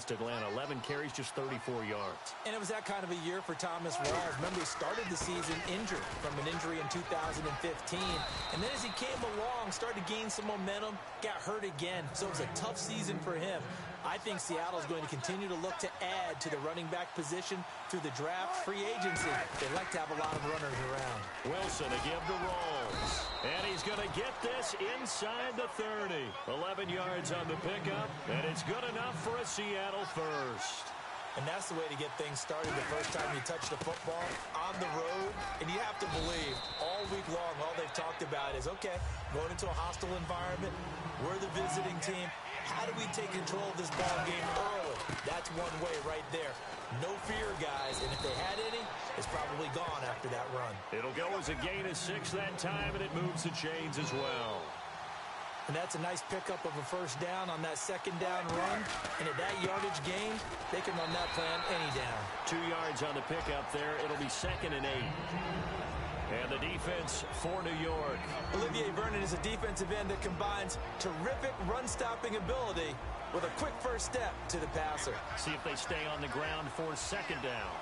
against Atlanta. 11 carries, just 34 yards. And it was that kind of a year for Thomas Rawls. Remember, he started the season injured from an injury in 2015. And then as he came along, started to gain some momentum, got hurt again. So it was a tough season for him. I think Seattle's going to continue to look to add to the running back position through the draft, free agency. They like to have a lot of runners around. Wilson to give to Rawls. And he's going to get this inside the 30. 11 yards on the pickup, and it's good enough for a Seattle first. And that's the way to get things started the first time you touch the football on the road. And you have to believe all week long, all they've talked about is, okay, going into a hostile environment, we're the visiting team. How do we take control of this ball game early? That's one way right there. No fear, guys. And if they had any, it's probably gone after that run. It'll go as a gain of 6 that time, and it moves the chains as well. And that's a nice pickup of a first down on that second down run. And at that yardage gain, they can run that plan any down. 2 yards on the pickup there. It'll be 2nd and 8. And the defense for New York. Olivier Vernon is a defensive end that combines terrific run-stopping ability with a quick first step to the passer. See if they stay on the ground for 2nd down.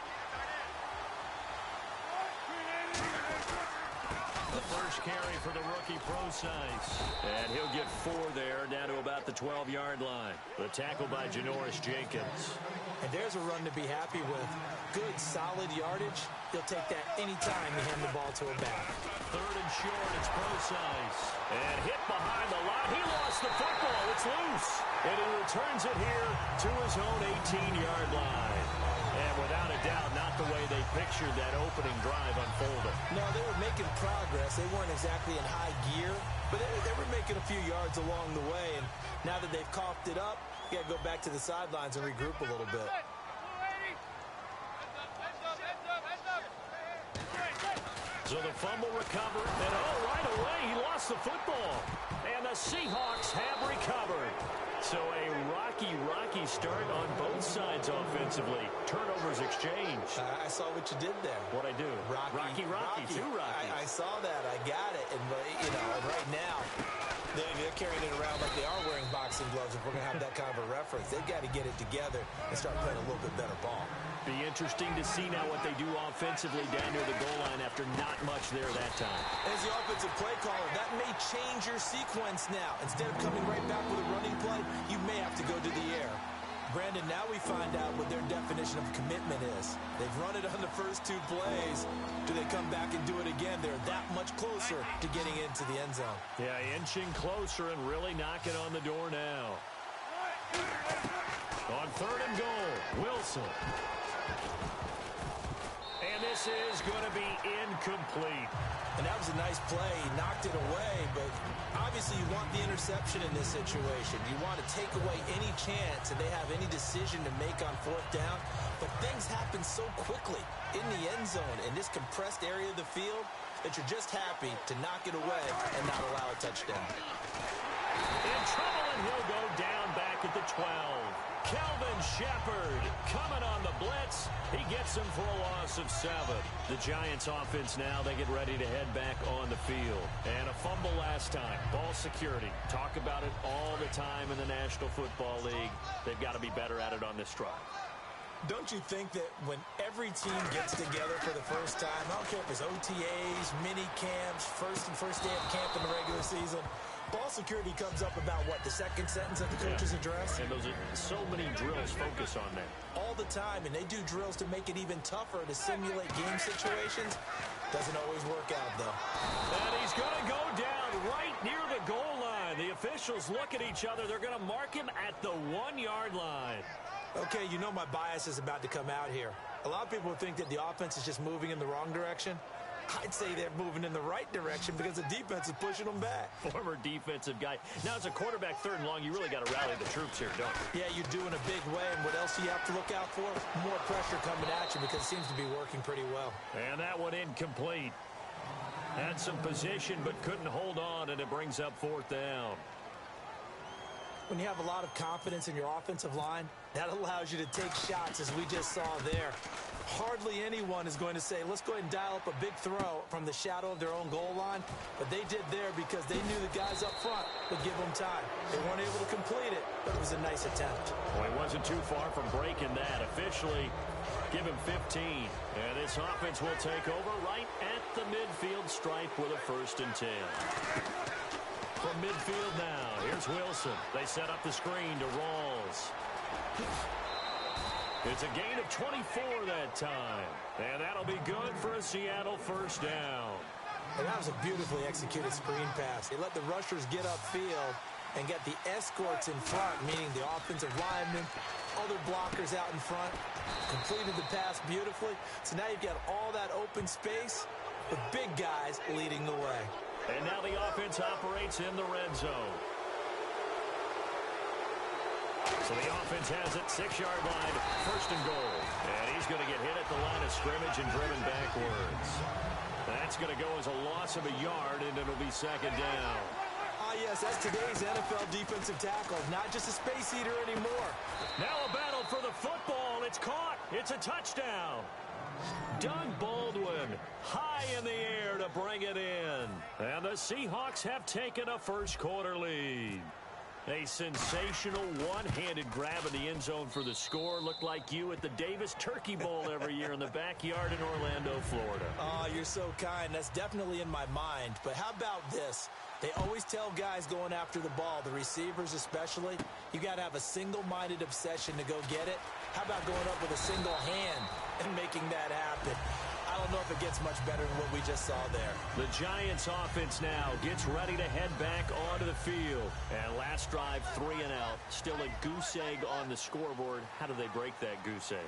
The first carry for the rookie Procise. And he'll get 4 there, down to about the 12-yard line. The tackle by Janoris Jenkins. And there's a run to be happy with. Good, solid yardage. He'll take that any time you hand the ball to a back. 3rd and short, it's Procise. And hit behind the line. He lost the football. It's loose. And he returns it here to his own 18-yard line. And without a doubt, not the way they pictured that opening drive unfolded. No, they were making progress. They weren't exactly in high gear, but they were making a few yards along the way. And now that they've coughed it up, you got to go back to the sidelines and regroup a little bit. So the fumble recovered, and right away he lost the football. And the Seahawks have recovered. So a rocky start on both sides offensively. Turnovers exchanged. I saw what you did there. What'd I do? Rocky. Two Rockies. I saw that. I got it. And, right now, they're carrying it around like they are wearing boxing gloves. If we're going to have that kind of a reference, they've got to get it together and start playing a little bit better ball. Be interesting to see now what they do offensively down near the goal line after not much there that time. As the offensive play caller, that may change your sequence now. Instead of coming right back with a running play, you may have to go to the air. Brandon, now we find out what their definition of commitment is. They've run it on the first 2 plays. Do they come back and do it again? They're that much closer to getting into the end zone. Yeah, inching closer and really knocking on the door now. On 3rd and goal, Wilson. And this is going to be incomplete. And that was a nice play. He knocked it away, but obviously you want the interception in this situation. You want to take away any chance that they have any decision to make on 4th down. But things happen so quickly in the end zone in this compressed area of the field that you're just happy to knock it away and not allow a touchdown. In trouble, and he'll go down back at the 12. Kelvin Shepard coming on the blitz. He gets him for a loss of 7. The Giants offense now, they get ready to head back on the field. And a fumble last time. Ball security. Talk about it all the time in the National Football League. They've got to be better at it on this drive. Don't you think that when every team gets together for the first time, I don't care if it's OTAs, mini camps, first day of camp in the regular season, ball security comes up about, what, the second sentence of the coach's address? And those are so many drills focus on that. All the time, and they do drills to make it even tougher to simulate game situations. Doesn't always work out, though. And he's going to go down right near the goal line. The officials look at each other. They're going to mark him at the 1-yard line. Okay, you know my bias is about to come out here. A lot of people think that the offense is just moving in the wrong direction. I'd say they're moving in the right direction because the defense is pushing them back. Former defensive guy. Now, as a quarterback 3rd and long, you really got to rally the troops here, don't you? Yeah, you're doing a big way, and what else do you have to look out for? More pressure coming at you because it seems to be working pretty well. And that one incomplete. Had some position but couldn't hold on, and it brings up 4th down. When you have a lot of confidence in your offensive line, that allows you to take shots, as we just saw there. Hardly anyone is going to say, let's go ahead and dial up a big throw from the shadow of their own goal line. But they did there because they knew the guys up front would give them time. They weren't able to complete it, but it was a nice attempt. Well, he wasn't too far from breaking that. Officially, give him 15. And this offense will take over right at the midfield stripe with a 1st and 10. From midfield now, here's Wilson. They set up the screen to Rawls. It's a gain of 24 that time. And that'll be good for a Seattle 1st down. And that was a beautifully executed screen pass. They let the rushers get upfield and get the escorts in front, meaning the offensive linemen, other blockers out in front, completed the pass beautifully. So now you've got all that open space with big guys leading the way. And now the offense operates in the red zone. So the offense has it, 6-yard line, 1st and goal. And he's going to get hit at the line of scrimmage and driven backwards. That's going to go as a loss of a yard, and it'll be 2nd down. Ah, yes, that's today's NFL defensive tackle, not just a space eater anymore. Now a battle for the football. It's caught. It's a touchdown. Doug Baldwin high in the air to bring it in. And the Seahawks have taken a 1st quarter lead. A sensational one-handed grab in the end zone for the score. Looked like you at the Davis Turkey Bowl every year in the backyard in Orlando, Florida. Oh, you're so kind. That's definitely in my mind. But how about this? They always tell guys going after the ball, the receivers especially, you got to have a single-minded obsession to go get it. How about going up with a single hand and making that happen? I don't know if it gets much better than what we just saw there. The Giants offense now gets ready to head back onto the field. And last drive, 3 and out. Still a goose egg on the scoreboard. How do they break that goose egg?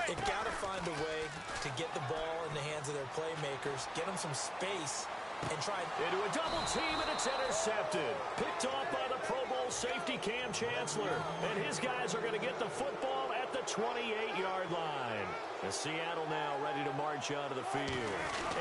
They've got to find a way to get the ball in the hands of their playmakers, get them some space, and try into a double team, and it's intercepted. Picked off by the Pro Bowl safety Cam Chancellor. And his guys are going to get the football at the 28-yard line. And Seattle now ready to march onto the field.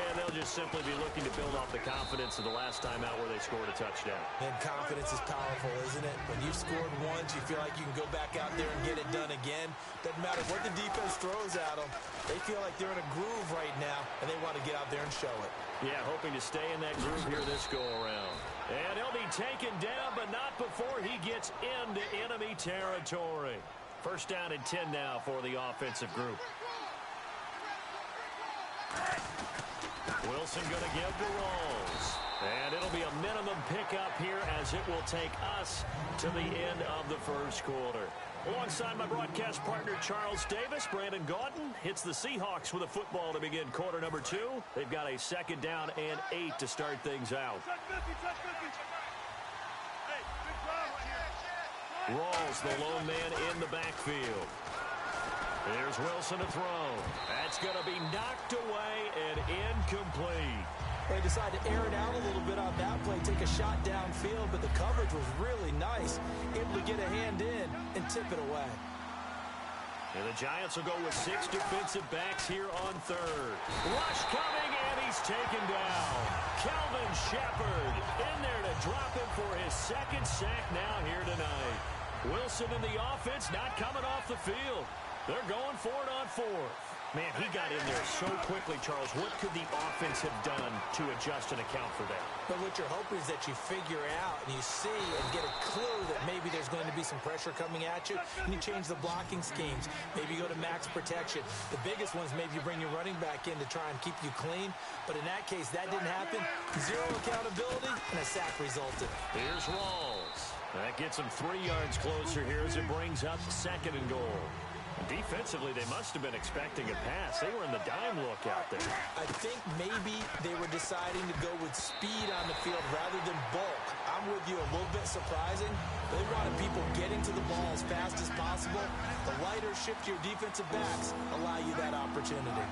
And they'll just simply be looking to build off the confidence of the last time out where they scored a touchdown. And confidence is powerful, isn't it? When you've scored once, you feel like you can go back out there and get it done again. Doesn't matter what the defense throws at them. They feel like they're in a groove right now, and they want to get out there and show it. Yeah, hoping to stay in that groove here this go-around. And he'll be taken down, but not before he gets into enemy territory. 1st down and 10 now for the offensive group. Wilson going to give to Rawls. And it'll be a minimum pickup here as it will take us to the end of the 1st quarter. Alongside my broadcast partner, Charles Davis, Brandon Gaudin hits the Seahawks with a football to begin quarter number 2. They've got a 2nd down and 8 to start things out. Rawls, the lone man in the backfield. Here's Wilson to throw. That's going to be knocked away and incomplete. They decided to air it out a little bit on that play, take a shot downfield, but the coverage was really nice. Able to get a hand in and tip it away. And the Giants will go with 6 defensive backs here on 3rd. Rush coming, and he's taken down. Kelvin Shepard in there to drop him for his 2nd sack now here tonight. Wilson in the offense not coming off the field. They're going for it on 4th. Man, he got in there so quickly, Charles. What could the offense have done to adjust and account for that? But what you're hoping is that you figure out and you see and get a clue that maybe there's going to be some pressure coming at you, and you change the blocking schemes. Maybe you go to max protection. The biggest ones, maybe you bring your running back in to try and keep you clean. But in that case, that didn't happen. 0 accountability, and a sack resulted. Here's Rawls. That gets him 3 yards closer here as it brings up 2nd and goal. Defensively, they must have been expecting a pass. They were in the dime look out there. I think maybe they were deciding to go with speed on the field rather than bulk. I'm with you, a little bit surprising. They wanted people getting to the ball as fast as possible. The lighter, shiftier defensive backs allow you that opportunity.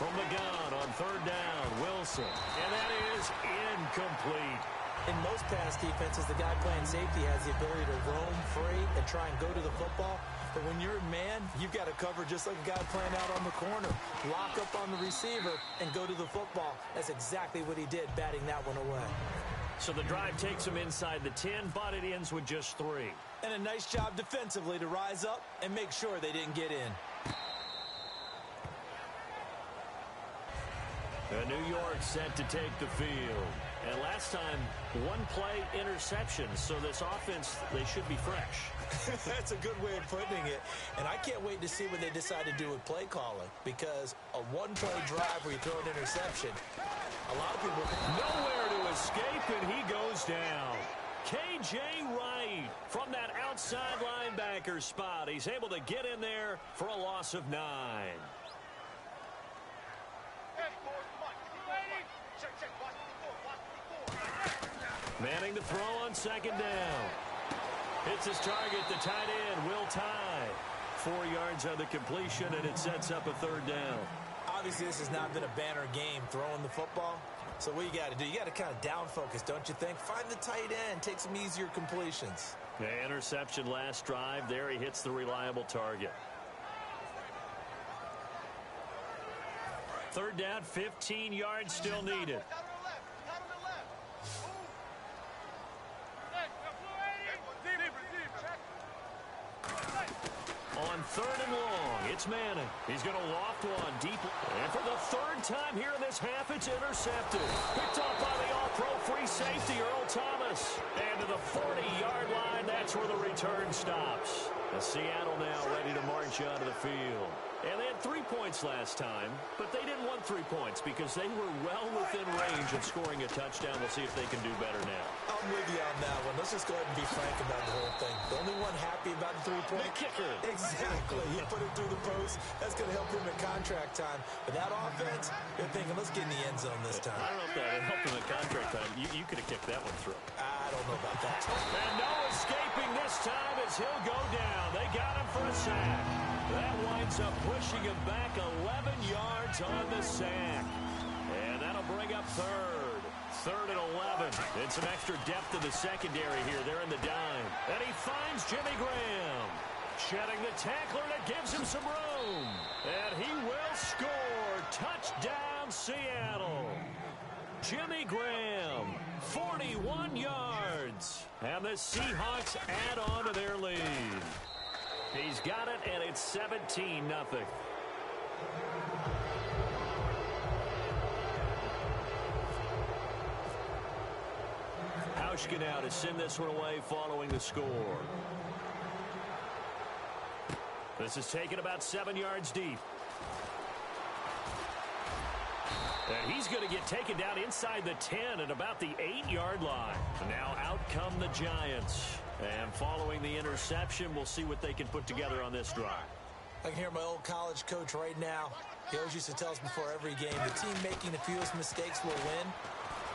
From the gun on 3rd down, Wilson. And that is incomplete. In most pass defenses, the guy playing safety has the ability to roam free and try and go to the football. But when you're a man, you've got to cover just like a guy playing out on the corner. Lock up on the receiver and go to the football. That's exactly what he did, batting that one away. So the drive takes them inside the 10, but it ends with just 3. And a nice job defensively to rise up and make sure they didn't get in. New York set to take the field. And last time, one play interception. So this offense, they should be fresh. That's a good way of putting it. And I can't wait to see what they decide to do with play calling. Because a one-play drive where you throw an interception, a lot of people... Nowhere to escape, and he goes down. K.J. Wright from that outside linebacker spot. He's able to get in there for a loss of 9. Manning to throw on second down. Hits his target, the tight end, Will Tye. 4 yards on the completion, and it sets up a 3rd down. Obviously, this has not been a banner game throwing the football. So what you got to do, you got to kind of down focus, don't you think? Find the tight end, take some easier completions. Yeah, interception last drive. There he hits the reliable target. 3rd down, 15 yards still needed. On 3rd and long, it's Manning. He's going to loft one deep. And for the 3rd time here in this half, it's intercepted. Picked off by the all-pro free safety, Earl Thomas. And to the 40-yard line, that's where the return stops. Seattle now ready to march onto the field. And they had 3 points last time, but they didn't want 3 points because they were well within range of scoring a touchdown. We'll see if they can do better now. I'm with you on that one. Let's just go ahead and be frank about the whole thing. The only one happy about the 3-point... The kicker. Exactly. You put it through the post. That's going to help him at contract time. But that offense, they're thinking, let's get in the end zone this time. I don't know if that helped him at contract time. You could have kicked that one through. I don't know about that. And no escaping this time as he'll go down. They got him for a sack. That winds up pushing him back 11 yards on the sack. And that'll bring up 3rd. 3rd and 11. And some extra depth in the secondary here. They're in the dime. And he finds Jimmy Graham. Shedding the tackler that gives him some room. And he will score. Touchdown, Seattle. Jimmy Graham, 41 yards. And the Seahawks add on to their lead. He's got it, and it's 17-0. Hauschka now to send this one away following the score. This is taken about 7 yards deep. And he's going to get taken down inside the 10 at about the 8-yard line. Now out come the Giants. And following the interception, we'll see what they can put together on this drive. I can hear my old college coach right now. He always used to tell us before every game, the team making the fewest mistakes will win.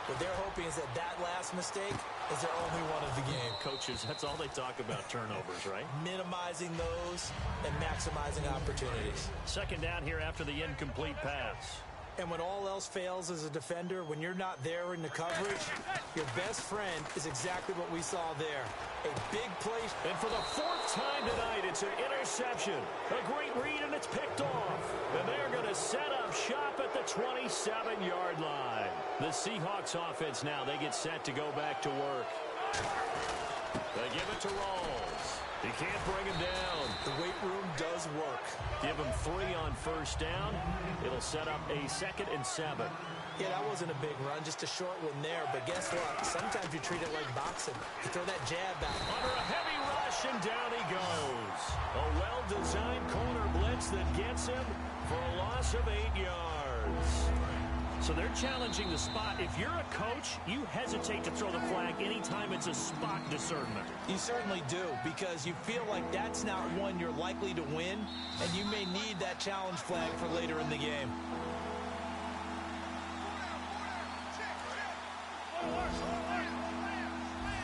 What they're hoping is that last mistake is their only one of the game. Coaches, that's all they talk about, turnovers, right? Minimizing those and maximizing opportunities. 2nd down here after the incomplete pass. And when all else fails as a defender, when you're not there in the coverage, your best friend is exactly what we saw there. A big play. And for the 4th time tonight, it's an interception. A great read, and it's picked off. And they're going to set up shop at the 27-yard line. The Seahawks offense now, they get set to go back to work. They give it to Rawls. He can't bring him down. The weight room does work. Give him 3 on 1st down. It'll set up a 2nd and 7. Yeah, that wasn't a big run, just a short one there. But guess what? Sometimes you treat it like boxing. You throw that jab back. Under a heavy rush, and down he goes. A well-designed corner blitz that gets him for a loss of 8 yards. So they're challenging the spot. If you're a coach, you hesitate to throw the flag anytime it's a spot discernment. You certainly do, because you feel like that's not one you're likely to win, and you may need that challenge flag for later in the game.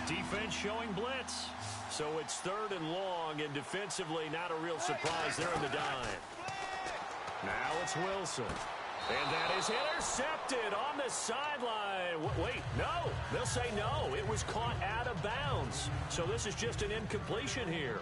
Defense showing blitz. So it's 3rd and long, and defensively not a real surprise there in the dime. Now it's Wilson. And that is intercepted on the sideline. Wait, no. They'll say no. It was caught out of bounds. So this is just an incompletion here.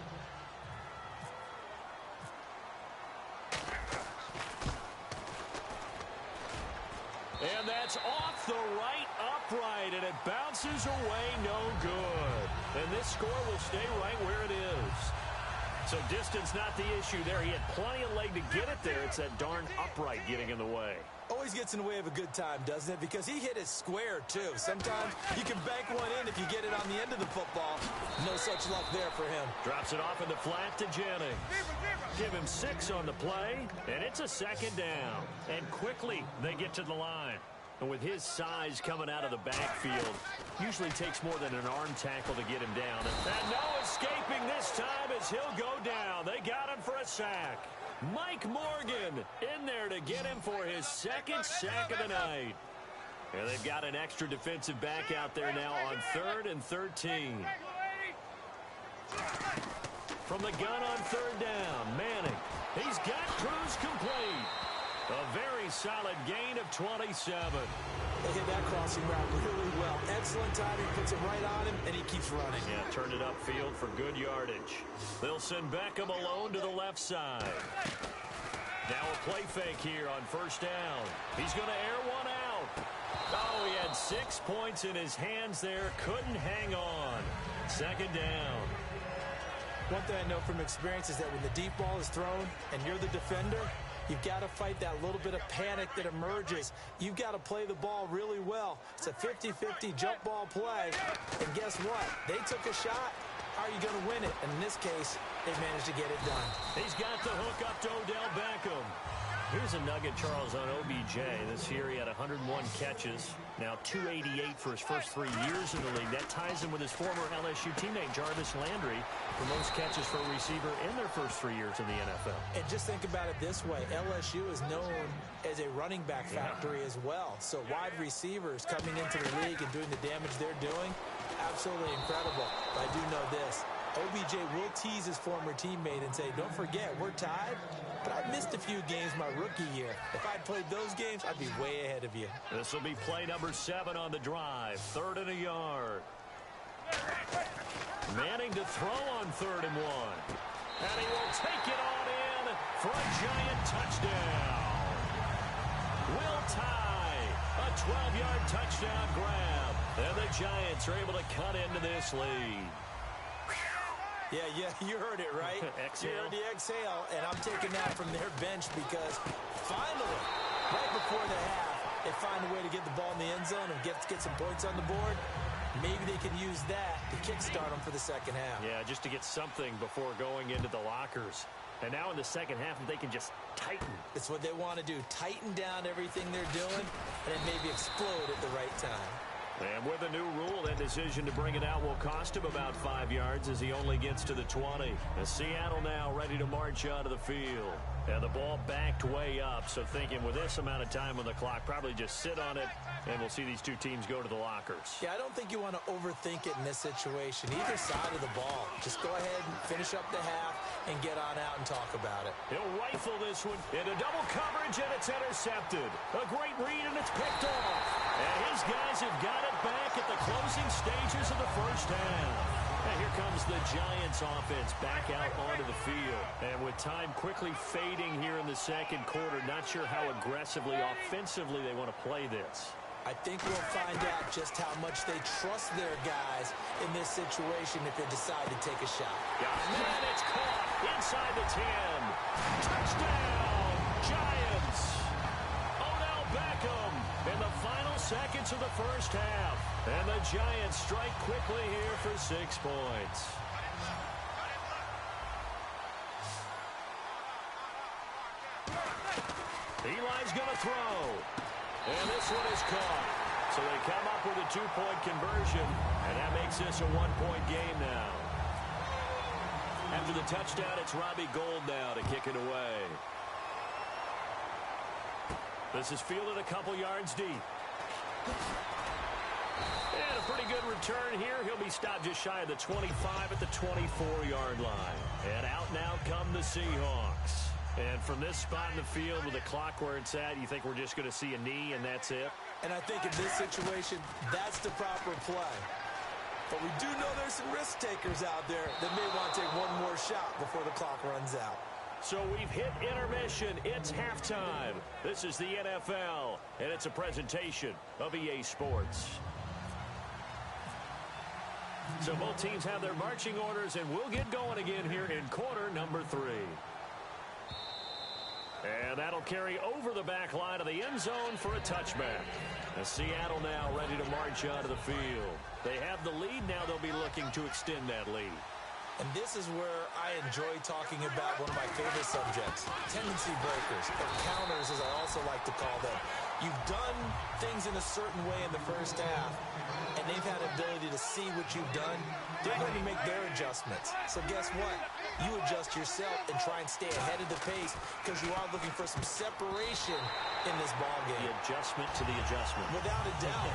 And that's off the right, up upright, and it bounces away no good. And this score will stay right where it is. So distance not the issue there. He had plenty of leg to get it there. It's that darn upright getting in the way. Always gets in the way of a good time, doesn't it? Because he hit it square, too. Sometimes you can bank one in if you get it on the end of the football. No such luck there for him. Drops it off in the flat to Jennings. Give him 6 on the play, and it's a second down. And quickly they get to the line. And with his size coming out of the backfield, usually takes more than an arm tackle to get him down. And no escaping this time as he'll go down. They got him for a sack. Mike Morgan in there to get him for his second sack of the night. And they've got an extra defensive back out there now on 3rd and 13. From the gun on 3rd down, Manning. He's got Cruz complete. A very solid gain of 27. They hit that crossing route really well. Excellent timing, puts it right on him, and he keeps running. Yeah, turned it upfield for good yardage. They'll send Beckham alone to the left side. Now a play fake here on 1st down. He's going to air one out. Oh, he had 6 points in his hands there. Couldn't hang on. 2nd down. One thing I know from experience is that when the deep ball is thrown and you're the defender, you've got to fight that little bit of panic that emerges. You've got to play the ball really well. It's a 50-50 jump ball play. And guess what? They took a shot. How are you going to win it? And in this case, they managed to get it done. He's got the hook up to Odell Beckham. Here's a nugget, Charles, on OBJ. This year he had 101 catches. Now 288 for his first 3 years in the league. That ties him with his former LSU teammate, Jarvis Landry, for most catches for a receiver in their first 3 years in the NFL. And just think about it this way. LSU is known as a running back factory as well. So wide receivers coming into the league and doing the damage they're doing, absolutely incredible. But I do know this. OBJ will tease his former teammate and say, don't forget, we're tied, but I missed a few games my rookie year. If I'd played those games, I'd be way ahead of you. This will be play number 7 on the drive. 3rd and a yard. Manning to throw on 3rd and 1. And he will take it on in for a giant touchdown. Will tie. A 12-yard touchdown grab. And the Giants are able to cut into this lead. Yeah, you heard it, right? Exhale. You heard the exhale, and I'm taking that from their bench because finally, right before the half, they find a way to get the ball in the end zone and get some points on the board. Maybe they can use that to kickstart them for the second half. Yeah, just to get something before going into the lockers. And now in the second half, they can just tighten. It's what they want to do, tighten down everything they're doing, and then maybe explode at the right time. And with a new rule, that decision to bring it out will cost him about 5 yards as he only gets to the 20. As Seattle now ready to march out of the field. And the ball backed way up, so thinking with this amount of time on the clock, probably just sit on it, and we'll see these two teams go to the lockers. Yeah, I don't think you want to overthink it in this situation. Either side of the ball. Just go ahead and finish up the half and get on out and talk about it. He'll rifle this one into double coverage, and it's intercepted. A great read, and it's picked off. And his guys have got it back at the closing stages of the first half. And here comes the Giants offense back out onto the field. And with time quickly fading here in the second quarter, not sure how aggressively, offensively they want to play this. I think we'll find out just how much they trust their guys in this situation if they decide to take a shot. And it's caught inside the 10. Touchdown, Giants. Odell Beckham in the final seconds of the first half. And the Giants strike quickly here for 6 points. Eli's going to throw. And this one is caught. So they come up with a 2-point conversion. And that makes this a 1-point game now. After the touchdown, it's Robbie Gould now to kick it away. This is fielded a couple yards deep. And a pretty good return here. He'll be stopped just shy of the 25 at the 24-yard line. And out now come the Seahawks. And from this spot in the field with the clock where it's at, you think we're just going to see a knee and that's it? And I think in this situation, that's the proper play. But we do know there's some risk takers out there that may want to take one more shot before the clock runs out. So we've hit intermission. It's halftime. This is the NFL, and it's a presentation of EA Sports. So both teams have their marching orders, and we'll get going again here in quarter number 3. And that'll carry over the back line of the end zone for a touchback. Seattle now ready to march onto the field. They have the lead. Now they'll be looking to extend that lead. And this is where I enjoy talking about one of my favorite subjects, tendency breakers, or counters as I also like to call them. You've done things in a certain way in the first half, and they've had the ability to see what you've done. They're going to make their adjustments. So guess what? You adjust yourself and try and stay ahead of the pace because you are looking for some separation in this ballgame. The adjustment to the adjustment. Without a doubt.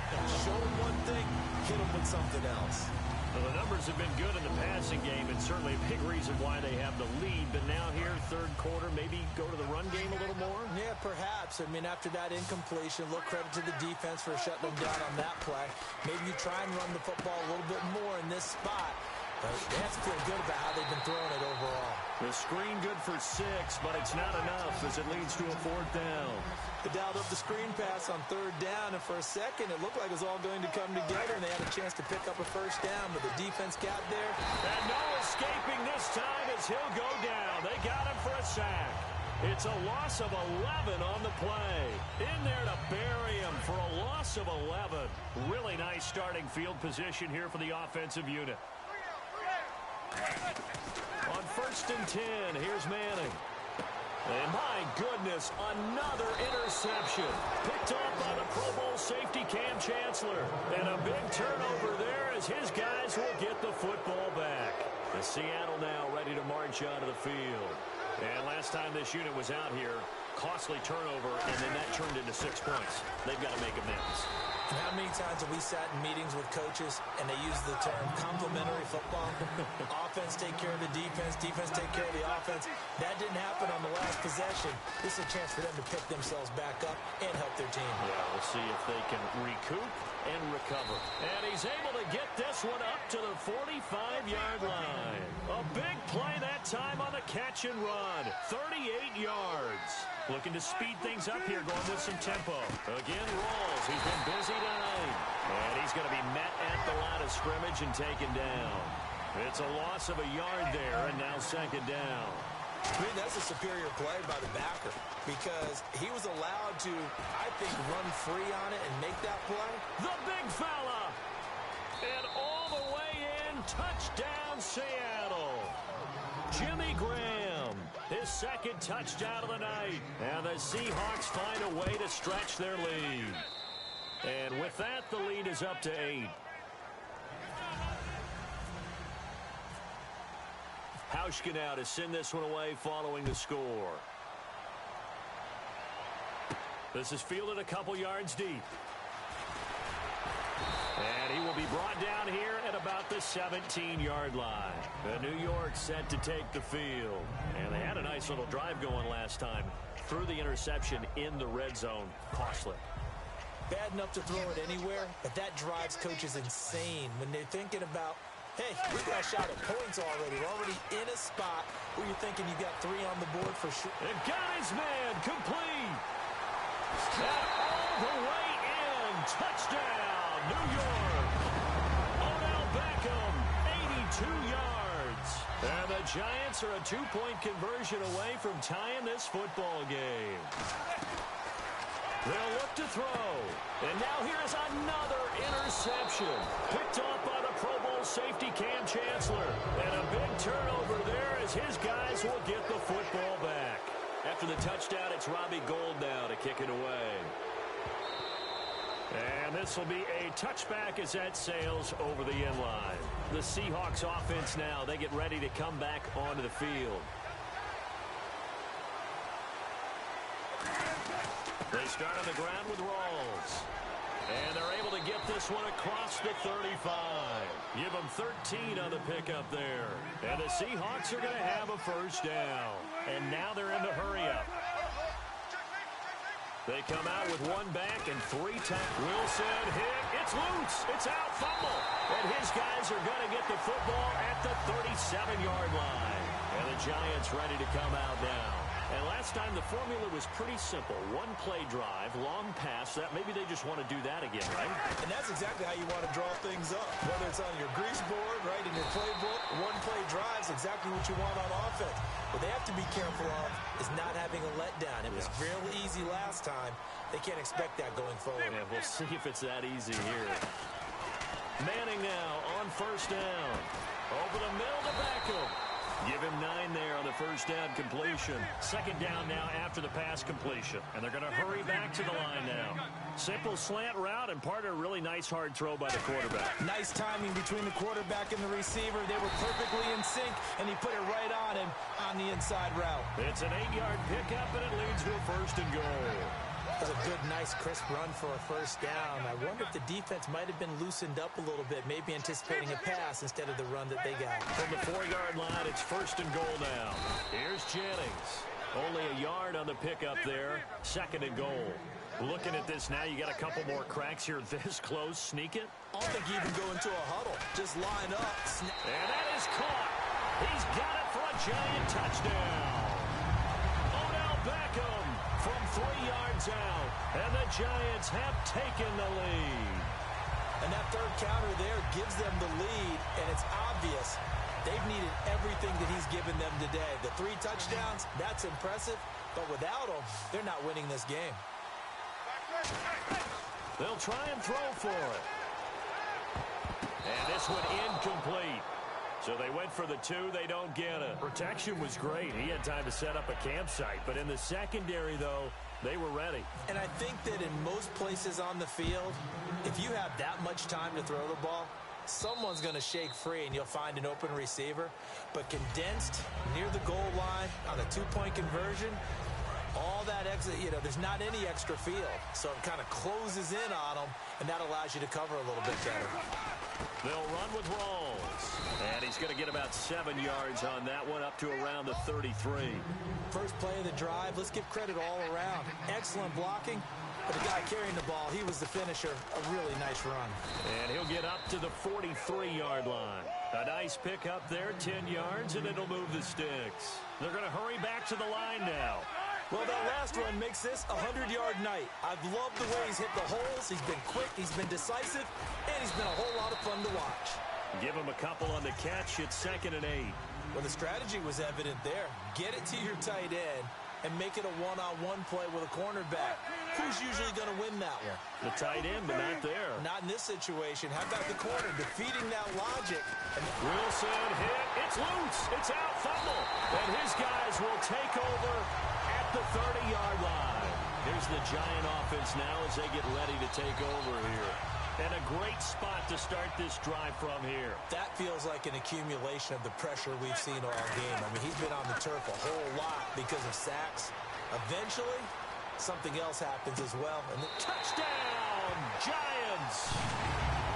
Show them one thing, hit them with something else. Well, the numbers have been good in the passing game, and certainly a big reason why they have the lead. But now here, third quarter, maybe go to the run game a little more? Yeah, perhaps. I mean, after that incompletion, a little credit to the defense for shutting them down on that play. Maybe you try and run the football a little bit more in this spot. But they have to feel good about how they've been throwing it overall. The screen good for 6, but it's not enough as it leads to a 4th down. They dialed up the screen pass on 3rd down, and for a second, it looked like it was all going to come together, and they had a chance to pick up a 1st down, but the defense got there. And no escaping this time as he'll go down. They got him for a sack. It's a loss of 11 on the play. In there to bury him for a loss of 11. Really nice starting field position here for the offensive unit. On 1st and 10, here's Manning. And my goodness, another interception. Picked off by the Pro Bowl safety Cam Chancellor. And a big turnover there as his guys will get the football back. The Seattle now ready to march onto the field. And last time this unit was out here, costly turnover, and then that turned into 6 points. They've got to make amends. And how many times have we sat in meetings with coaches and they use the term complementary football? Offense take care of the defense, defense take care of the offense. That didn't happen on the last possession. This is a chance for them to pick themselves back up and help their team. Yeah, we'll see if they can recoup and recover. And he's able to get this one up to the 45-yard line. A big play that time on the catch and run. 38 yards. Looking to speed things up here, going with some tempo. Again, Rawls. He's been busy tonight. And he's going to be met at the line of scrimmage and taken down. It's a loss of a yard there, and now 2nd down. I mean, that's a superior play by the backer because he was allowed to, I think, run free on it and make that play. The big fella. And all the way in, touchdown Seattle. Jimmy Graham, his 2nd touchdown of the night. And the Seahawks find a way to stretch their lead. And with that, the lead is up to 8. Hauschka now to send this one away following the score. This is fielded a couple yards deep. And he will be brought down here at about the 17-yard line. The New York set to take the field. And they had a nice little drive going last time. Threw the interception in the red zone. Costly. Bad enough to throw it anywhere, but that drives coaches insane when they're thinking about, hey, we've got a shot at points already. We're already in a spot where you're thinking you got 3 on the board for sure. And got his man complete. And all the way in. Touchdown, New York. Odell Beckham, 82 yards. And the Giants are a 2-point conversion away from tying this football game. They'll look to throw. And now here's another interception. Picked off by the Pro Bowl safety Cam Chancellor. And a big turnover there as his guys will get the football back. After the touchdown, it's Robbie Gould now to kick it away. And this will be a touchback as that sails over the end line. The Seahawks offense now, they get ready to come back onto the field. They start on the ground with Rawls. And they're able to get this one across the 35. Give them 13 on the pickup there. And the Seahawks are going to have a 1st down. And now they're in the hurry-up. They come out with 1 back and 3 times. Wilson hit. It's loose. It's out. Fumble. And his guys are going to get the football at the 37-yard line. And the Giants ready to come out now. And last time the formula was pretty simple. One play drive, long pass. That maybe they just want to do that again, right? And that's exactly how you want to draw things up. Whether it's on your grease board, right, in your playbook, one play drive is exactly what you want on offense. What they have to be careful of is not having a letdown. It was fairly easy last time. They can't expect that going forward. Yeah, we'll see if it's that easy here. Manning now on first down. Over the middle to Beckham. Give him 9 there on the first down completion. Second down now after the pass completion. And they're going to hurry back to the line now. Simple slant route and part of a really nice hard throw by the quarterback. Nice timing between the quarterback and the receiver. They were perfectly in sync, and he put it right on him on the inside route. It's an 8-yard pickup, and it leads to a first and goal. That was a good, nice, crisp run for a first down. I wonder if the defense might have been loosened up a little bit, maybe anticipating a pass instead of the run that they got. From the 4-yard line, it's first and goal now. Here's Jennings. Only a yard on the pickup there. Second and goal. Looking at this now, you got a couple more cracks here this close. Sneak it. I don't think you even go into a huddle. Just line up. And that is caught. He's got it for a giant touchdown. Odell Beckham from 3 yards out. And the Giants have taken the lead. And that third counter there gives them the lead, and it's obvious they've needed everything that he's given them today. The 3 touchdowns, that's impressive, but without him, they're not winning this game. They'll try and throw for it. And this one incomplete. So they went for the 2. They don't get it. Protection was great. He had time to set up a campsite. But in the secondary, though, they were ready. And I think that in most places on the field, if you have that much time to throw the ball, someone's going to shake free and you'll find an open receiver. But condensed near the goal line on a 2-point conversion, all that exit, there's not any extra field. So it kind of closes in on them, and that allows you to cover a little bit better. They'll run with Rawls. And he's going to get about 7 yards on that one, up to around the 33. First play of the drive, let's give credit all around. Excellent blocking, but the guy carrying the ball, he was the finisher. A really nice run. And he'll get up to the 43-yard line. A nice pick up there, 10 yards, and it'll move the sticks. They're going to hurry back to the line now. Well, that last run makes this a 100-yard night. I've loved the way he's hit the holes. He's been quick, he's been decisive, and he's been a whole lot of fun to watch. Give him a couple on the catch. It's 2nd and 8. Well, the strategy was evident there. Get it to your tight end and make it a one-on-one play with a cornerback. Who's usually going to win that one? The tight end, but not there. Not in this situation. How about the corner defeating that logic? Wilson hit. It's loose. It's out. Fumble. And his guys will take over at the 30-yard line. Here's the Giant offense now as they get ready to take over here. And a great spot to start this drive from here. That feels like an accumulation of the pressure we've seen all game. I mean, he's been on the turf a whole lot because of sacks. Eventually, something else happens as well. And touchdown, Giants!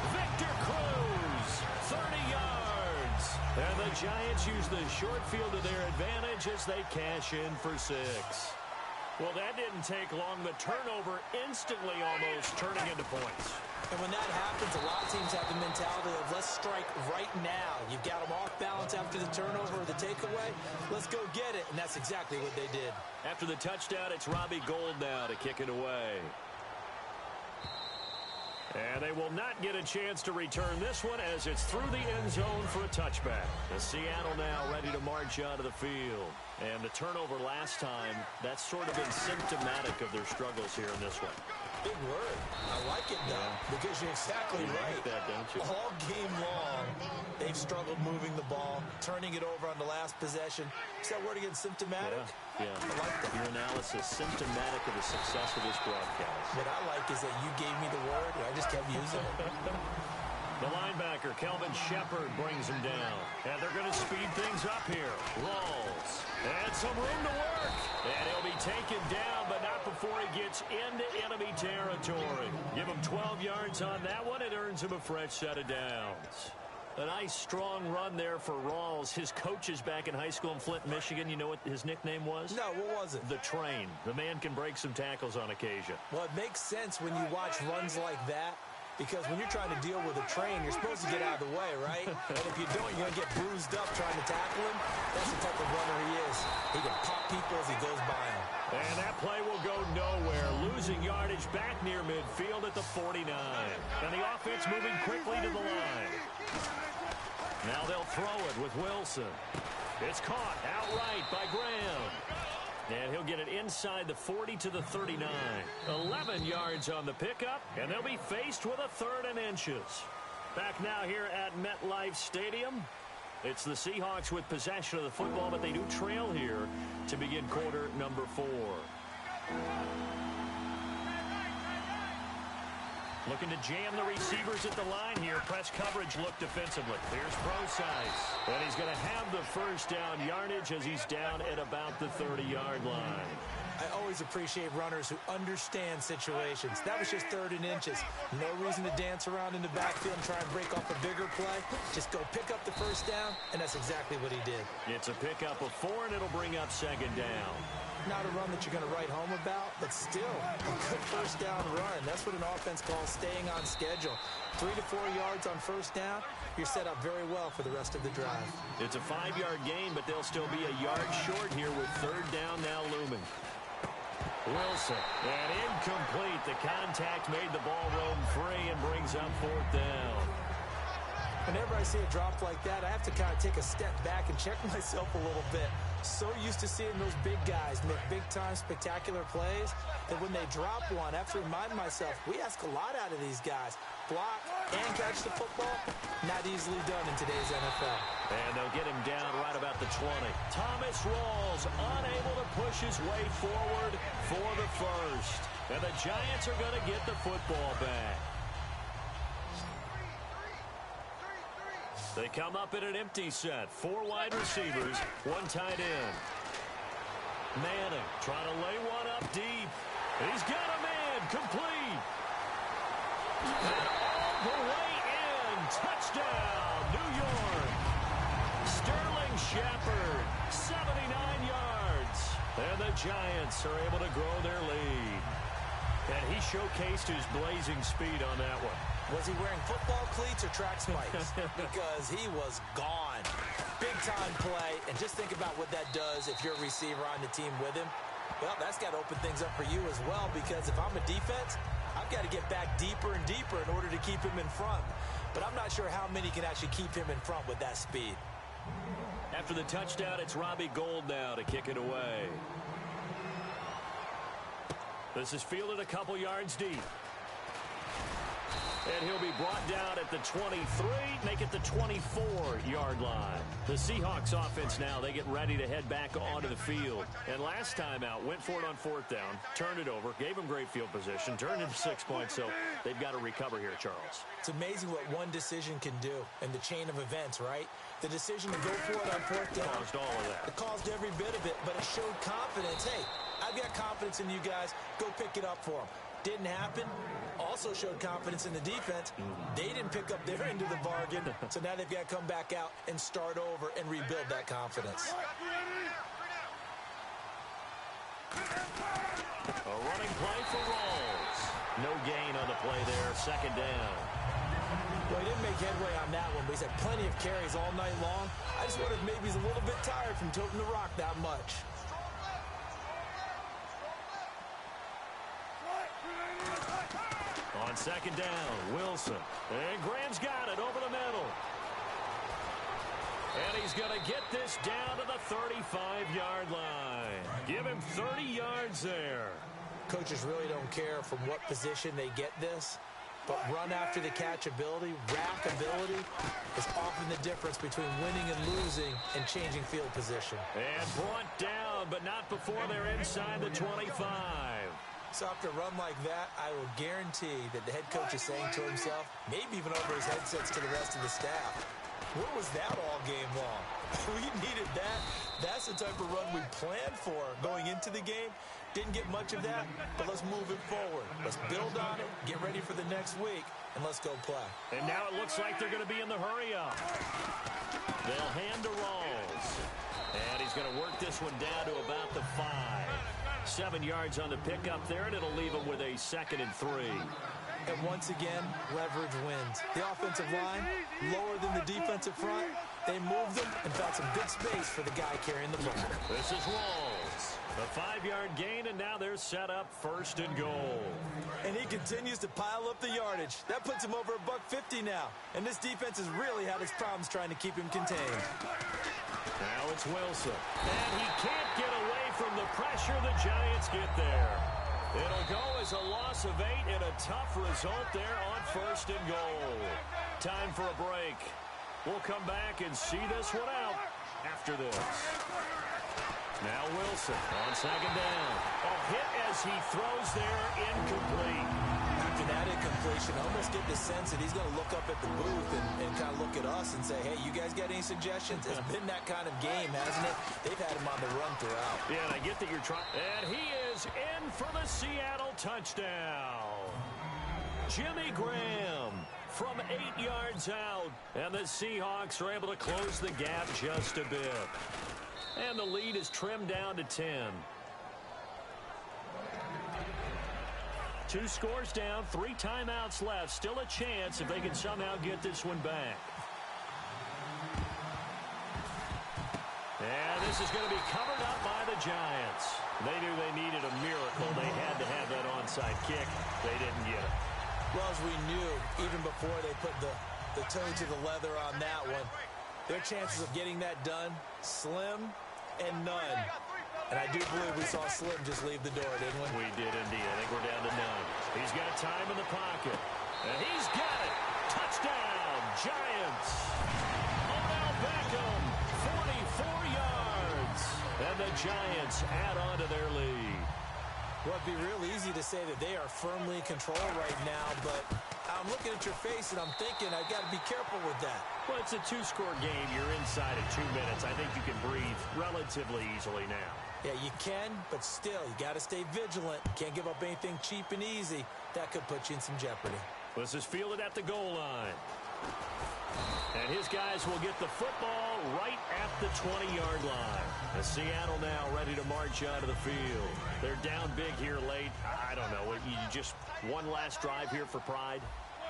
Victor Cruz, 30 yards. And the Giants use the short field to their advantage as they cash in for 6. Well, that didn't take long. The turnover instantly almost turning into points. And when that happens, a lot of teams have the mentality of let's strike right now. You've got them off balance after the turnover or the takeaway. Let's go get it. And that's exactly what they did. After the touchdown, it's Robbie Gould now to kick it away. And they will not get a chance to return this one as it's through the end zone for a touchback. The Seattle now ready to march onto the field. And the turnover last time, that's sort of been symptomatic of their struggles here in this one. Big word. I like it, though, because you're exactly right. Like that, don't you? All game long, they've struggled moving the ball, turning it over on the last possession. Is that word again, symptomatic? Yeah. I like that. Your analysis, symptomatic of the success of this broadcast. What I like is that you gave me the word, and I just kept using it. The linebacker, Kelvin Shepard, brings him down. And they're going to speed things up here. Rawls. And some room to work. And he'll be taken down, but not before he gets into enemy territory. Give him 12 yards on that one. It earns him a fresh set of downs. A nice, strong run there for Rawls. His coaches back in high school in Flint, Michigan, you know what his nickname was? No, what was it? The Train. The man can break some tackles on occasion. Well, it makes sense when you watch runs like that. Because when you're trying to deal with a train, you're supposed to get out of the way, right? And if you don't, you're going to get bruised up trying to tackle him. That's the type of runner he is. He can pop people as he goes by him. And that play will go nowhere. Losing yardage back near midfield at the 49. And the offense moving quickly to the line. Now they'll throw it with Wilson. It's caught outright by Graham. And he'll get it inside the 40 to the 39. 11 yards on the pickup, and they'll be faced with a 3rd and inches. Back now here at MetLife Stadium. It's the Seahawks with possession of the football, but they do trail here to begin quarter number 4. Looking to jam the receivers at the line here. Press coverage look defensively. Here's Procise. And he's going to have the first down yardage as he's down at about the 30-yard line. I always appreciate runners who understand situations. That was just 3rd and inches. No reason to dance around in the backfield and try and break off a bigger play. Just go pick up the first down, and that's exactly what he did. It's a pickup of 4, and it'll bring up 2nd down. Not a run that you're going to write home about, but still a good first down run. That's what an offense calls staying on schedule. 3 to 4 yards on first down, you're set up very well for the rest of the drive. It's a 5-yard gain, but they'll still be a yard short here with 3rd down now looming. Wilson, and incomplete. The contact made the ball roam free and brings up 4th down. Whenever I see a drop like that, I have to kind of take a step back and check myself a little bit. So used to seeing those big guys make big-time spectacular plays that when they drop one, I have to remind myself, we ask a lot out of these guys. Block and catch the football, not easily done in today's NFL. And they'll get him down right about the 20. Thomas Rawls unable to push his way forward for the first. And the Giants are going to get the football back. They come up in an empty set. 4 wide receivers, 1 tight end. Manning trying to lay one up deep. He's got a man complete. And all the way in. Touchdown, New York. Sterling Shepard, 79 yards. And the Giants are able to grow their lead. And he showcased his blazing speed on that one. Was he wearing football cleats or track spikes? Because he was gone. Big-time play, and just think about what that does if you're a receiver on the team with him. Well, that's got to open things up for you as well, because if I'm a defense, I've got to get back deeper and deeper in order to keep him in front. But I'm not sure how many can actually keep him in front with that speed. After the touchdown, it's Robbie Gould now to kick it away. This is fielded a couple yards deep. And he'll be brought down at the 23, make it the 24-yard line. The Seahawks offense now, they get ready to head back onto the field. And last time out, went for it on 4th down, turned it over, gave them great field position, turned into 6 points, so they've got to recover here, Charles. It's amazing what one decision can do in the chain of events, right? The decision to go for it on 4th down. Caused all of that. It caused every bit of it, but it showed confidence. Hey, I've got confidence in you guys. Go pick it up for them. Didn't happen. Also showed confidence in the defense. They didn't pick up their end of the bargain, so now they've got to come back out and start over and rebuild that confidence. A running play for Rawls. No gain on the play there. 2nd down. Well, he didn't make headway on that one, but he's had plenty of carries all night long. I just wonder if maybe he's a little bit tired from toting the rock that much. On 2nd down, Wilson. And Graham's got it over the middle. And he's going to get this down to the 35-yard line. Give him 30 yards there. Coaches really don't care from what position they get this, but run after the catch ability, rack ability, is often the difference between winning and losing and changing field position. And brought down, but not before they're inside the 25. So after a run like that, I will guarantee that the head coach is saying to himself, maybe even over his headsets to the rest of the staff, where was that all game long? We needed that. That's the type of run we planned for going into the game. Didn't get much of that, but let's move it forward. Let's build on it, get ready for the next week, and let's go play. And now it looks like they're going to be in the hurry-up. They'll hand to Rawls. And he's going to work this one down to about the 5. 7 yards on the pickup there, and it'll leave him with a 2nd and 3. And once again, leverage wins. The offensive line, lower than the defensive front. They moved them and found some good space for the guy carrying the ball. This is Rawls. A 5-yard gain, and now they're set up 1st and goal. And he continues to pile up the yardage. That puts him over $150 now. And this defense has really had its problems trying to keep him contained. Now it's Wilson. And he can't get away from the pressure. The Giants get there. It'll go as a loss of 8 and a tough result there on 1st and goal. Time for a break. We'll come back and see this one out after this. Now Wilson on 2nd down. A hit as he throws there, incomplete. After that incompletion, I almost get the sense that he's going to look up at the booth and kind of look at us and say, hey, you guys got any suggestions? It's been that kind of game, hasn't it? They've had him on the run throughout. Yeah, and I get that you're trying. And he is in for the Seattle touchdown. Jimmy Graham from 8 yards out. And the Seahawks are able to close the gap just a bit. And the lead is trimmed down to 10. 2 scores down, 3 timeouts left. Still a chance if they can somehow get this one back. And this is going to be covered up by the Giants. They knew they needed a miracle. They had to have that onside kick. They didn't get it. Well, as we knew, even before they put the toe to the leather on that one, their chances of getting that done, slim and none. And I do believe we saw Slim just leave the door, didn't we? We did indeed. I think we're down to none. He's got time in the pocket. And he's got it. Touchdown, Giants. Odell Beckham, 44 yards. And the Giants add on to their lead. Well, it'd be real easy to say that they are firmly in control right now, but I'm looking at your face and I'm thinking I've got to be careful with that. Well, it's a 2-score game. You're inside of 2 minutes. I think you can breathe relatively easily now. Yeah, you can, but still, you got to stay vigilant. Can't give up anything cheap and easy. That could put you in some jeopardy. This is fielded at the goal line. And his guys will get the football right at the 20-yard line. And Seattle now ready to march out of the field. They're down big here late. I don't know. You just one last drive here for pride?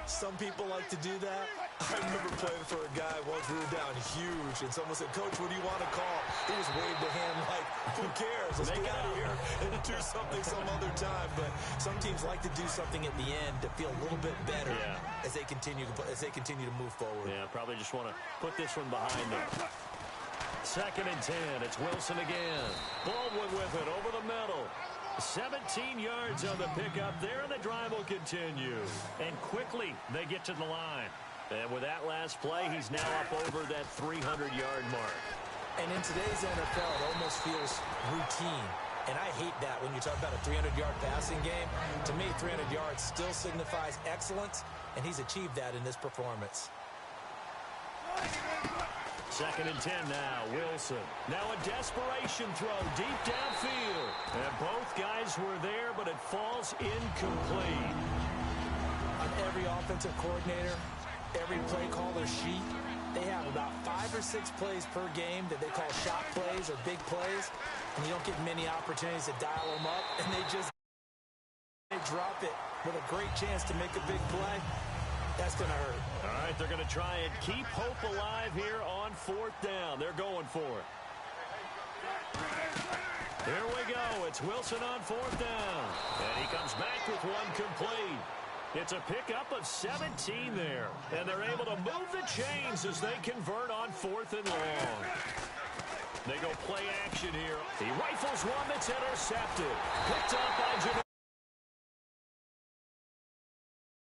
Some people like to do that. I remember playing for a guy once we were down huge, and someone said, Coach, what do you want to call? He just waved a hand like, who cares? Let's get out of here and do something some other time. But some teams like to do something at the end to feel a little bit better as they continue to move forward. Yeah, probably just want to put this one behind them. 2nd and 10. It's Wilson again. Baldwin with it over the middle. 17 yards on the pickup there, and the drive will continue. And quickly, they get to the line. And with that last play, he's now up over that 300-yard mark. And in today's NFL, it almost feels routine. And I hate that when you talk about a 300-yard passing game. To me, 300 yards still signifies excellence, and he's achieved that in this performance. 2nd and 10 now, Wilson. Now a desperation throw deep downfield. And both guys were there, but it falls incomplete. On every offensive coordinator, every play caller sheet, they have about 5 or 6 plays per game that they call shot plays or big plays. And you don't get many opportunities to dial them up, and they drop it with a great chance to make a big play. That's going to hurt. All right, they're going to try and keep hope alive here on 4th down. They're going for it. Here we go. It's Wilson on 4th down. And he comes back with one complete. It's a pickup of 17 there. And they're able to move the chains as they convert on 4th and long. They go play action here. He rifles one that's intercepted. Picked up by Jimmy.